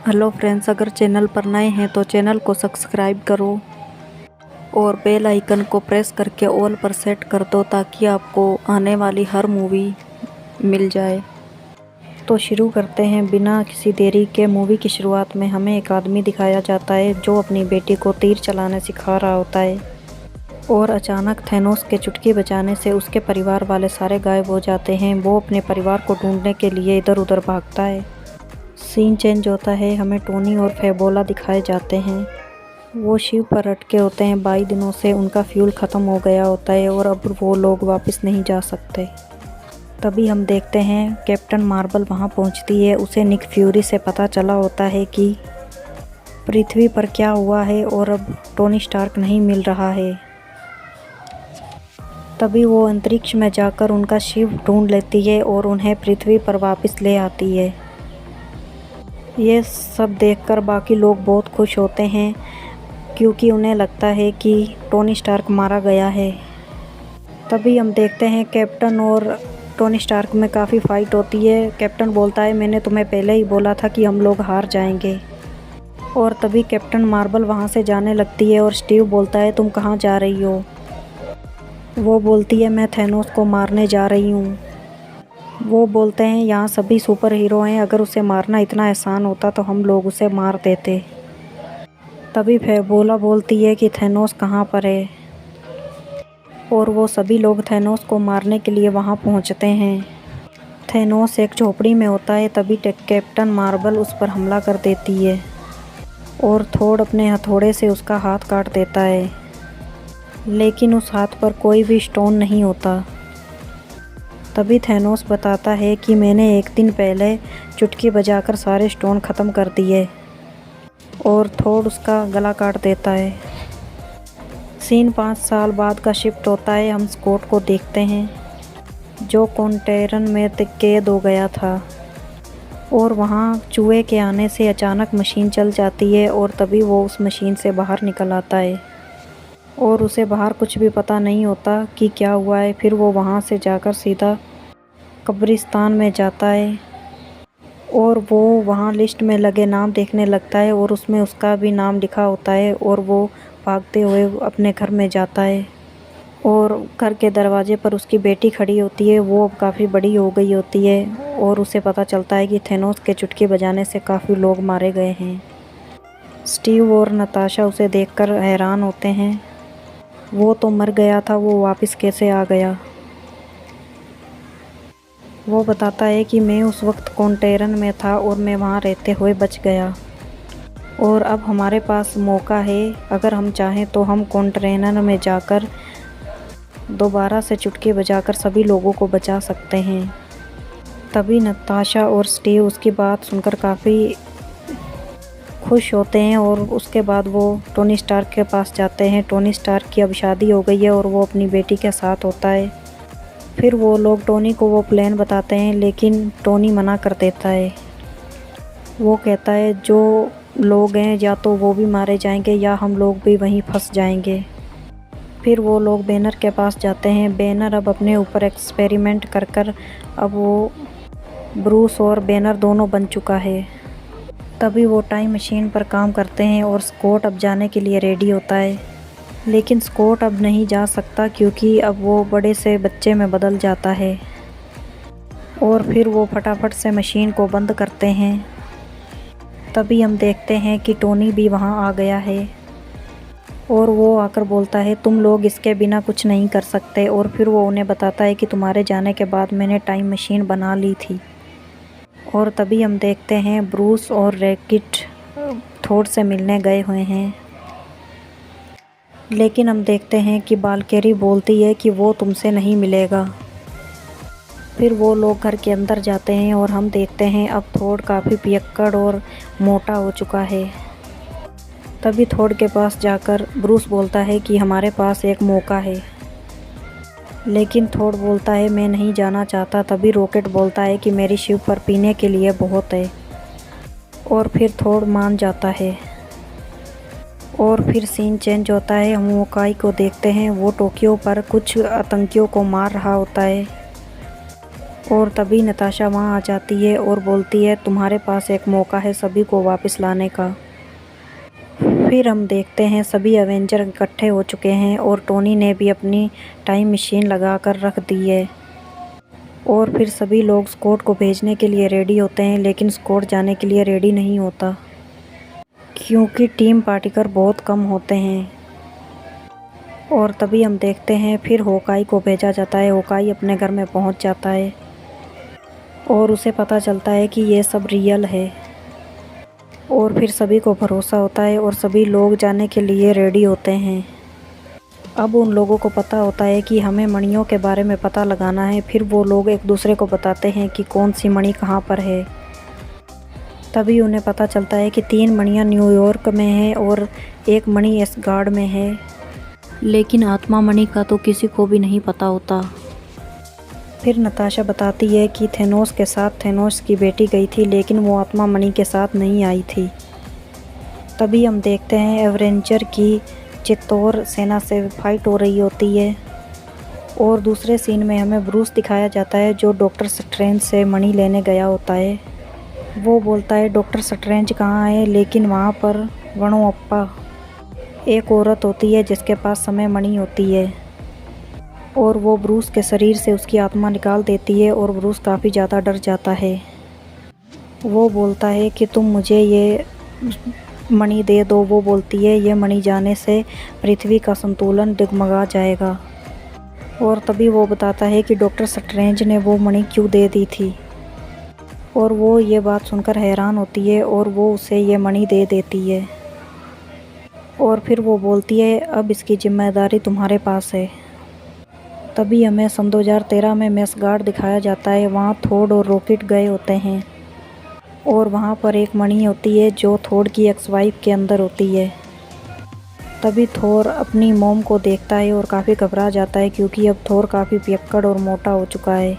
Hello friends, अगर channel पर नए हैं तो चैनल को सब्सक्राइब करो और बेल आइकन को प्रेस करके ऑल पर सेट कर दो ताकि आपको आने वाली हर मूवी मिल जाए। तो शुरू करते हैं बिना किसी देरी के। मूवी की शुरुआत में हमें एक आदमी दिखाया जाता है जो अपनी बेटी को तीर चलाना सिखा रहा होता है और अचानक थैनोस के चुटकी बजाने से उसके परिवार वाले सारे गायब हो जाते हैं। वो अपने परिवार को ढूंढने के लिए इधर उधर भागता है। सीन चेंज होता है, हमें टोनी और फेबोला दिखाए जाते हैं। वो शिप पर अटके होते हैं। 22 दिनों से उनका फ्यूल ख़त्म हो गया होता है और अब वो लोग वापस नहीं जा सकते। तभी हम देखते हैं कैप्टन मार्वल वहाँ पहुँचती है। उसे निक फ्यूरी से पता चला होता है कि पृथ्वी पर क्या हुआ है और अब टोनी स्टार्क नहीं मिल रहा है। तभी वो अंतरिक्ष में जाकर उनका शिप ढूंढ लेती है और उन्हें पृथ्वी पर वापस ले आती है। ये सब देखकर बाकी लोग बहुत खुश होते हैं क्योंकि उन्हें लगता है कि टोनी स्टार्क मारा गया है। तभी हम देखते हैं कैप्टन और टोनी स्टार्क में काफ़ी फाइट होती है। कैप्टन बोलता है, मैंने तुम्हें पहले ही बोला था कि हम लोग हार जाएंगे। और तभी कैप्टन मार्वल वहाँ से जाने लगती है और स्टीव बोलता है, तुम कहाँ जा रही हो? वो बोलती है, मैं थैनोस को मारने जा रही हूँ। वो बोलते हैं, यहाँ सभी सुपर हीरो हैं, अगर उसे मारना इतना आसान होता तो हम लोग उसे मार देते। तभी फेबोला बोलती है कि थैनोस कहाँ पर है और वो सभी लोग थैनोस को मारने के लिए वहाँ पहुँचते हैं। थैनोस एक झोपड़ी में होता है। तभी कैप्टन मार्वल उस पर हमला कर देती है और थोड़ अपने हथौड़े से उसका हाथ काट देता है, लेकिन उस हाथ पर कोई भी स्टोन नहीं होता। तभी थैनोस बताता है कि मैंने एक दिन पहले चुटकी बजाकर सारे स्टोन ख़त्म कर दिए और थोड़ उसका गला काट देता है। सीन 5 साल बाद का शिफ्ट होता है। हम स्कॉट को देखते हैं जो कॉन्टेरन में कैद हो गया था और वहाँ चूहे के आने से अचानक मशीन चल जाती है और तभी वो उस मशीन से बाहर निकल आता है और उसे बाहर कुछ भी पता नहीं होता कि क्या हुआ है। फिर वो वहाँ से जाकर सीधा कब्रिस्तान में जाता है और वो वहाँ लिस्ट में लगे नाम देखने लगता है और उसमें उसका भी नाम लिखा होता है और वो भागते हुए अपने घर में जाता है और घर के दरवाजे पर उसकी बेटी खड़ी होती है। वो अब काफ़ी बड़ी हो गई होती है और उसे पता चलता है कि थैनोस के चुटकी बजाने से काफ़ी लोग मारे गए हैं। स्टीव और नताशा उसे देखकर हैरान होते हैं। वो तो मर गया था, वो वापस कैसे आ गया? वो बताता है कि मैं उस वक्त कॉन्टेरन में था और मैं वहाँ रहते हुए बच गया और अब हमारे पास मौका है। अगर हम चाहें तो हम कॉन्टेरन में जाकर दोबारा से चुटकी बजाकर सभी लोगों को बचा सकते हैं। तभी नताशा और स्टीव उसकी बात सुनकर काफ़ी खुश होते हैं और उसके बाद वो टोनी स्टार्क के पास जाते हैं। टोनी स्टार्क की अब शादी हो गई है और वो अपनी बेटी के साथ होता है। फिर वो लोग टोनी को वो प्लान बताते हैं, लेकिन टोनी मना कर देता है। वो कहता है जो लोग हैं या तो वो भी मारे जाएंगे या हम लोग भी वहीं फंस जाएंगे। फिर वो लोग बैनर के पास जाते हैं। बैनर अब अपने ऊपर एक्सपेरिमेंट कर कर अब वो ब्रूस और बैनर दोनों बन चुका है। तभी वो टाइम मशीन पर काम करते हैं और स्कॉट अब जाने के लिए रेडी होता है, लेकिन स्कॉट अब नहीं जा सकता क्योंकि अब वो बड़े से बच्चे में बदल जाता है। और फिर वो फटाफट से मशीन को बंद करते हैं। तभी हम देखते हैं कि टोनी भी वहाँ आ गया है और वो आकर बोलता है, तुम लोग इसके बिना कुछ नहीं कर सकते। और फिर वो उन्हें बताता है कि तुम्हारे जाने के बाद मैंने टाइम मशीन बना ली थी। और तभी हम देखते हैं ब्रूस और रॉकेट थोड़ से मिलने गए हुए हैं, लेकिन हम देखते हैं कि बालकेरी बोलती है कि वो तुमसे नहीं मिलेगा। फिर वो लोग घर के अंदर जाते हैं और हम देखते हैं अब थोड़ काफ़ी पियक्कड़ और मोटा हो चुका है। तभी थोड़ के पास जाकर ब्रूस बोलता है कि हमारे पास एक मौका है, लेकिन थोड़ बोलता है मैं नहीं जाना चाहता। तभी रॉकेट बोलता है कि मेरी शिप पर पीने के लिए बहुत है और फिर थोड़ मान जाता है। और फिर सीन चेंज होता है। हम होकाई को देखते हैं, वो टोक्यो पर कुछ आतंकियों को मार रहा होता है और तभी नताशा वहाँ आ जाती है और बोलती है तुम्हारे पास एक मौका है सभी को वापस लाने का। फिर हम देखते हैं सभी एवेंजर इकट्ठे हो चुके हैं और टोनी ने भी अपनी टाइम मशीन लगा कर रख दी है। और फिर सभी लोग स्कॉट को भेजने के लिए रेडी होते हैं, लेकिन स्कॉट जाने के लिए रेडी नहीं होता क्योंकि टीम पार्टिकल बहुत कम होते हैं। और तभी हम देखते हैं फिर होकाई को भेजा जाता है। होकाई अपने घर में पहुंच जाता है और उसे पता चलता है कि ये सब रियल है। और फिर सभी को भरोसा होता है और सभी लोग जाने के लिए रेडी होते हैं। अब उन लोगों को पता होता है कि हमें मणियों के बारे में पता लगाना है। फिर वो लोग एक दूसरे को बताते हैं कि कौन सी मणि कहाँ पर है। तभी उन्हें पता चलता है कि 3 मणियाँ न्यूयॉर्क में हैं और एक मणि एसगार्ड में है, लेकिन आत्मा मणि का तो किसी को भी नहीं पता होता। फिर नताशा बताती है कि थेनोस के साथ थेनोस की बेटी गई थी, लेकिन वो आत्मा मणि के साथ नहीं आई थी। तभी हम देखते हैं एवेंजर की चित्तौर सेना से फाइट हो रही होती है। और दूसरे सीन में हमें ब्रूस दिखाया जाता है जो डॉक्टर स्ट्रेंज से मणि लेने गया होता है। वो बोलता है डॉक्टर स्ट्रेंज कहाँ है, लेकिन वहाँ पर वणोअप्पा एक औरत होती है जिसके पास समय मणि होती है और वो ब्रूस के शरीर से उसकी आत्मा निकाल देती है और ब्रूस काफ़ी ज़्यादा डर जाता है। वो बोलता है कि तुम मुझे ये मणि दे दो। वो बोलती है ये मणि जाने से पृथ्वी का संतुलन डगमगा जाएगा। और तभी वो बताता है कि डॉक्टर स्ट्रेंज ने वो मणि क्यों दे दी थी। और वो ये बात सुनकर हैरान होती है और वो उसे ये मणि दे देती है। और फिर वो बोलती है अब इसकी जिम्मेदारी तुम्हारे पास है। तभी हमें सन 2013 में मेसगार्ड दिखाया जाता है। वहाँ थोर और रॉकेट गए होते हैं और वहाँ पर एक मणि होती है जो थोर की एक्स वाइफ के अंदर होती है। तभी थोर अपनी मॉम को देखता है और काफ़ी घबरा जाता है क्योंकि अब थोर काफ़ी पियक्कड़ और मोटा हो चुका है।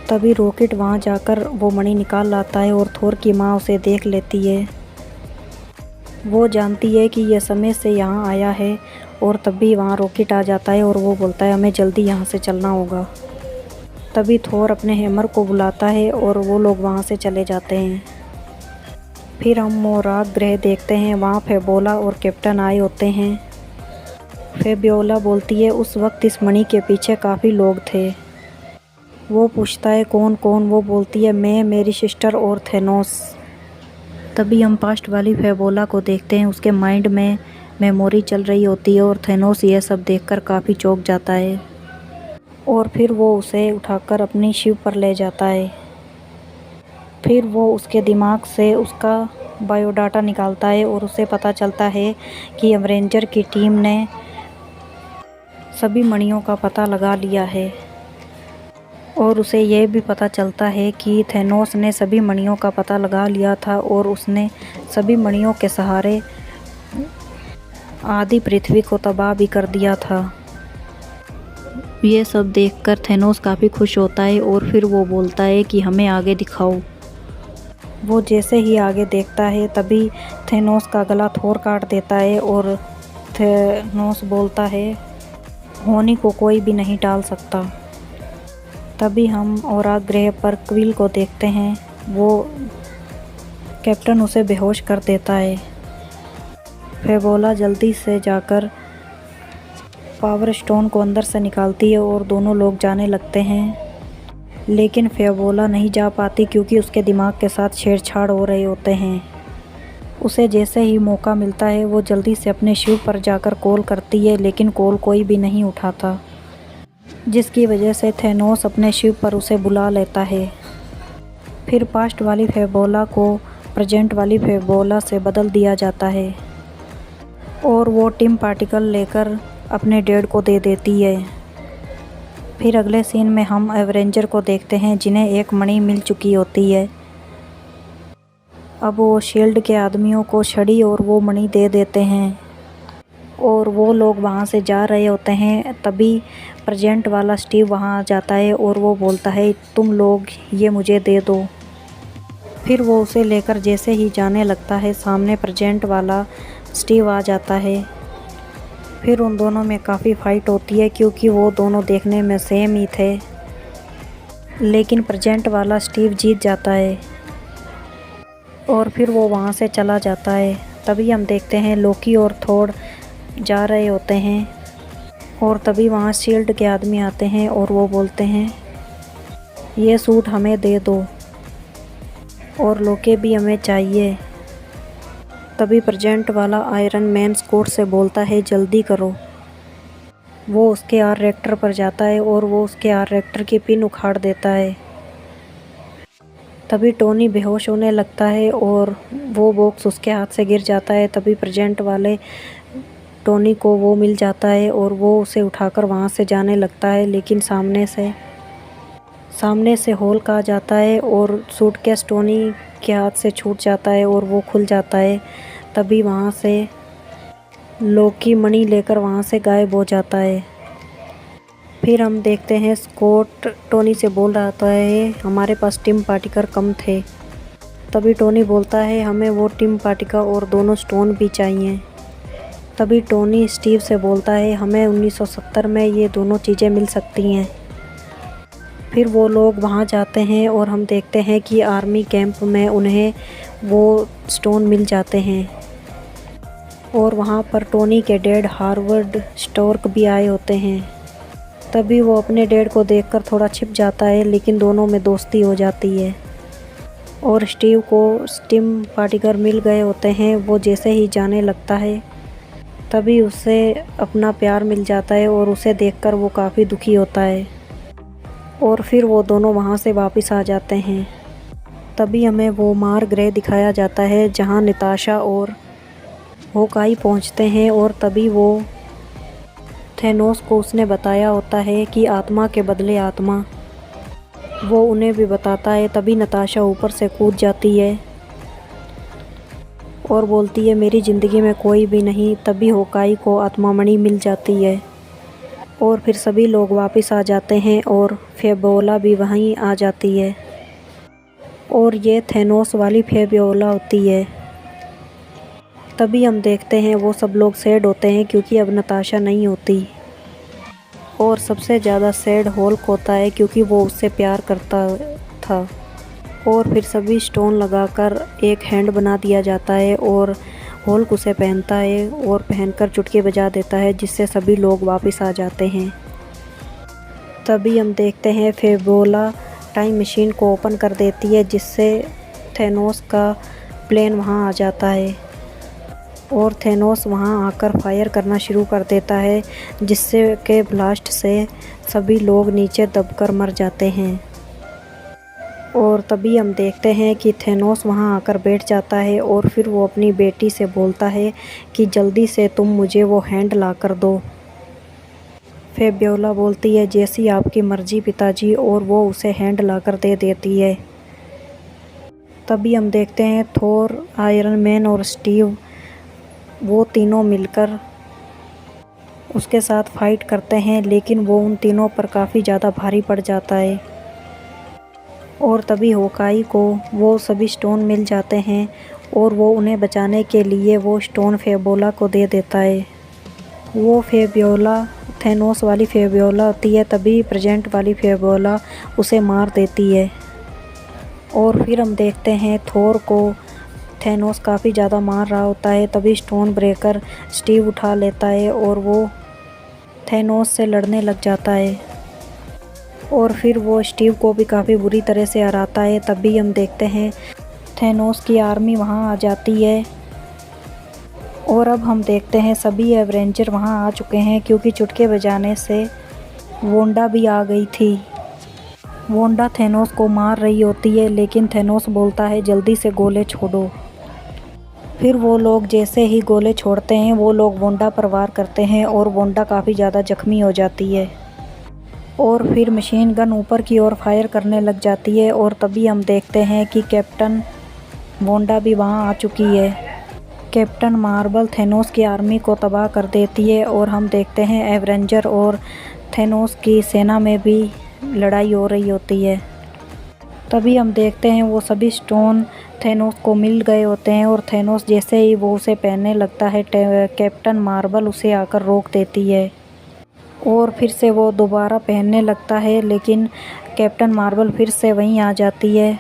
तभी रॉकेट वहाँ जाकर वो मणि निकाल लाता है और थोर की माँ उसे देख लेती है। वो जानती है कि यह समय से यहाँ आया है और तभी वहाँ रॉकेट आ जाता है और वो बोलता है हमें जल्दी यहाँ से चलना होगा। तभी थोर अपने हैमर को बुलाता है और वो लोग वहाँ से चले जाते हैं। फिर हम मोराग ग्रह देखते हैं। वहाँ फेबोला और कैप्टन आए होते हैं। फेबियोला बोलती है उस वक्त इस मणि के पीछे काफ़ी लोग थे। वो पूछता है कौन कौन। वो बोलती है मैं, मेरी सिस्टर और थेनोस। तभी हम पास्ट वाली फेबोला को देखते हैं। उसके माइंड में मेमोरी चल रही होती है और थेनोस ये सब देखकर काफ़ी चौंक जाता है और फिर वो उसे उठाकर अपनी शिप पर ले जाता है। फिर वो उसके दिमाग से उसका बायोडाटा निकालता है और उसे पता चलता है कि एवेंजर की टीम ने सभी मणियों का पता लगा लिया है। और उसे यह भी पता चलता है कि थेनोस ने सभी मणियों का पता लगा लिया था और उसने सभी मणियों के सहारे आधी पृथ्वी को तबाह भी कर दिया था। ये सब देखकर थेनोस काफ़ी खुश होता है और फिर वो बोलता है कि हमें आगे दिखाओ। वो जैसे ही आगे देखता है तभी थेनोस का गला थोर काट देता है और थेनोस बोलता है होनी को कोई भी नहीं टाल सकता। तभी हम औराग ग्रह पर क्विल को देखते हैं। वो कैप्टन उसे बेहोश कर देता है। फेबोला जल्दी से जाकर पावर स्टोन को अंदर से निकालती है और दोनों लोग जाने लगते हैं, लेकिन फेबोला नहीं जा पाती क्योंकि उसके दिमाग के साथ छेड़छाड़ हो रहे होते हैं। उसे जैसे ही मौका मिलता है वो जल्दी से अपने शिप पर जाकर कॉल करती है, लेकिन कॉल कोई भी नहीं उठाता, जिसकी वजह से थेनोस अपने शिप पर उसे बुला लेता है। फिर पास्ट वाली फेबोला को प्रेजेंट वाली फेबोला से बदल दिया जाता है और वो टीम पार्टिकल लेकर अपने डैड को दे देती है। फिर अगले सीन में हम एवेंजर को देखते हैं जिन्हें एक मणि मिल चुकी होती है। अब वो शील्ड के आदमियों को छड़ी और वो मणि दे देते हैं और वो लोग वहाँ से जा रहे होते हैं। तभी प्रेजेंट वाला स्टीव वहाँ आ जाता है और वो बोलता है तुम लोग ये मुझे दे दो। फिर वो उसे लेकर जैसे ही जाने लगता है सामने प्रेजेंट वाला स्टीव आ जाता है। फिर उन दोनों में काफ़ी फाइट होती है क्योंकि वो दोनों देखने में सेम ही थे। लेकिन प्रेजेंट वाला स्टीव जीत जाता है और फिर वो वहाँ से चला जाता है। तभी हम देखते हैं लोकी और थोर जा रहे होते हैं और तभी वहाँ शील्ड के आदमी आते हैं और वो बोलते हैं ये सूट हमें दे दो और लोकी भी हमें चाहिए। तभी प्रेजेंट वाला आयरन मैन स्कॉट से बोलता है जल्दी करो। वो उसके आर रिएक्टर पर जाता है और वो उसके आर रिएक्टर की पिन उखाड़ देता है। तभी टोनी बेहोश होने लगता है और वो बॉक्स उसके हाथ से गिर जाता है। तभी प्रेजेंट वाले टोनी को वो मिल जाता है और वो उसे उठाकर वहाँ से जाने लगता है, लेकिन सामने से हॉल्क आ जाता है और सूटकेस टोनी के हाथ से छूट जाता है और वो खुल जाता है। तभी वहाँ से लोकी मणि लेकर वहाँ से गायब हो जाता है। फिर हम देखते हैं स्कॉट टोनी से बोल रहा था है हमारे पास टिम पार्टिकल कम थे। तभी टोनी बोलता है हमें वो टिम पार्टिकल और दोनों स्टोन भी चाहिए। तभी टोनी स्टीव से बोलता है हमें 1970 में ये दोनों चीज़ें मिल सकती हैं। फिर वो लोग वहाँ जाते हैं और हम देखते हैं कि आर्मी कैंप में उन्हें वो स्टोन मिल जाते हैं और वहाँ पर टोनी के डैड हार्वर्ड स्टोर्क भी आए होते हैं। तभी वो अपने डैड को देखकर थोड़ा छिप जाता है, लेकिन दोनों में दोस्ती हो जाती है और स्टीव को टिम पार्टिकल मिल गए होते हैं। वो जैसे ही जाने लगता है तभी उसे अपना प्यार मिल जाता है और उसे देखकर वो काफ़ी दुखी होता है और फिर वो दोनों वहाँ से वापस आ जाते हैं। तभी हमें वो मार ग्रह दिखाया जाता है जहाँ नताशा और होकाई पहुँचते हैं और तभी वो थेनोस को उसने बताया होता है कि आत्मा के बदले आत्मा, वो उन्हें भी बताता है। तभी नताशा ऊपर से कूद जाती है और बोलती है मेरी ज़िंदगी में कोई भी नहीं। तभी होकाई को आत्मामणि मिल जाती है और फिर सभी लोग वापस आ जाते हैं और फेबियोला भी वहीं आ जाती है और ये थेनोस वाली फेबियोला होती है। तभी हम देखते हैं वो सब लोग सैड होते हैं क्योंकि अब नताशा नहीं होती और सबसे ज़्यादा सैड हॉल्क होता है क्योंकि वो उससे प्यार करता था। और फिर सभी स्टोन लगाकर एक हैंड बना दिया जाता है और हॉल्क उसे पहनता है और पहनकर चुटकी बजा देता है जिससे सभी लोग वापस आ जाते हैं। तभी हम देखते हैं फेबियोला टाइम मशीन को ओपन कर देती है जिससे थेनोस का प्लेन वहां आ जाता है और थेनोस वहां आकर फायर करना शुरू कर देता है जिससे के ब्लास्ट से सभी लोग नीचे दबकर मर जाते हैं। और तभी हम देखते हैं कि थेनोस वहां आकर बैठ जाता है और फिर वो अपनी बेटी से बोलता है कि जल्दी से तुम मुझे वो हैंड ला कर दो। फेबियोला बोलती है जैसी आपकी मर्जी पिताजी, और वो उसे हैंड ला कर दे देती है। तभी हम देखते हैं थोर, आयरन मैन और स्टीव वो तीनों मिलकर उसके साथ फाइट करते हैं, लेकिन वो उन तीनों पर काफ़ी ज़्यादा भारी पड़ जाता है। और तभी होकाई को वो सभी स्टोन मिल जाते हैं और वो उन्हें बचाने के लिए वो स्टोन फेबियोला को दे देता है। वो फेबियोला थेनोस वाली फेबियोला होती है। तभी प्रेजेंट वाली फेबियोला उसे मार देती है और फिर हम देखते हैं थोर को थेनोस काफ़ी ज़्यादा मार रहा होता है। तभी स्टोन ब्रेकर स्टीव उठा लेता है और वो थेनोस से लड़ने लग जाता है और फिर वो स्टीव को भी काफ़ी बुरी तरह से हराता है। तभी हम देखते हैं थेनोस की आर्मी वहाँ आ जाती है और अब हम देखते हैं सभी एवेंजर वहाँ आ चुके हैं क्योंकि चुटके बजाने से वोंडा भी आ गई थी। वोंडा थेनोस को मार रही होती है, लेकिन थेनोस बोलता है जल्दी से गोले छोड़ो। फिर वो लोग जैसे ही गोले छोड़ते हैं वो लोग वोंडा पर वार करते हैं और वोंडा काफ़ी ज़्यादा जख्मी हो जाती है और फिर मशीन गन ऊपर की ओर फायर करने लग जाती है। और तभी हम देखते हैं कि कैप्टन वोंडा भी वहां आ चुकी है। कैप्टन मार्वल थेनोस की आर्मी को तबाह कर देती है और हम देखते हैं एवेंजर और थेनोस की सेना में भी लड़ाई हो रही होती है। तभी हम देखते हैं वो सभी स्टोन थेनोस को मिल गए होते हैं और थेनोस जैसे ही वो उसे पहनने लगता है कैप्टन मार्वल उसे आकर रोक देती है और फिर से वो दोबारा पहनने लगता है, लेकिन कैप्टन मार्वल फिर से वहीं आ जाती है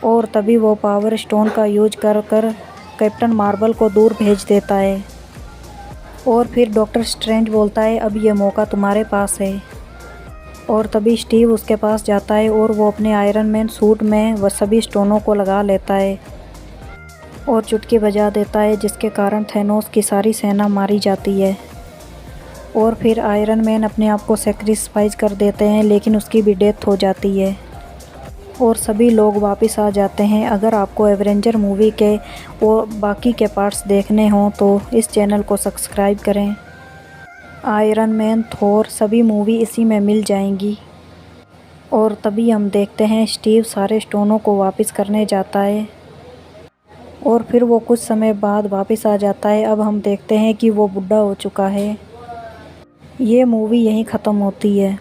और तभी वो पावर स्टोन का यूज कर कैप्टन मार्वल को दूर भेज देता है। और फिर डॉक्टर स्ट्रेंज बोलता है अब ये मौका तुम्हारे पास है। और तभी स्टीव उसके पास जाता है और वो अपने आयरन मैन सूट में वह सभी स्टोनों को लगा लेता है और चुटकी बजा देता है, जिसके कारण थैनोस की सारी सेना मारी जाती है। और फिर आयरन मैन अपने आप को सेक्रीफाइस कर देते हैं, लेकिन उसकी भी डेथ हो जाती है और सभी लोग वापस आ जाते हैं। अगर आपको एवेंजर मूवी के और बाकी के पार्ट्स देखने हों तो इस चैनल को सब्सक्राइब करें। आयरन मैन, थॉर सभी मूवी इसी में मिल जाएंगी। और तभी हम देखते हैं स्टीव सारे स्टोनों को वापस करने जाता है और फिर वो कुछ समय बाद वापस आ जाता है। अब हम देखते हैं कि वो बुढ़ा हो चुका है। ये मूवी यहीं ख़त्म होती है।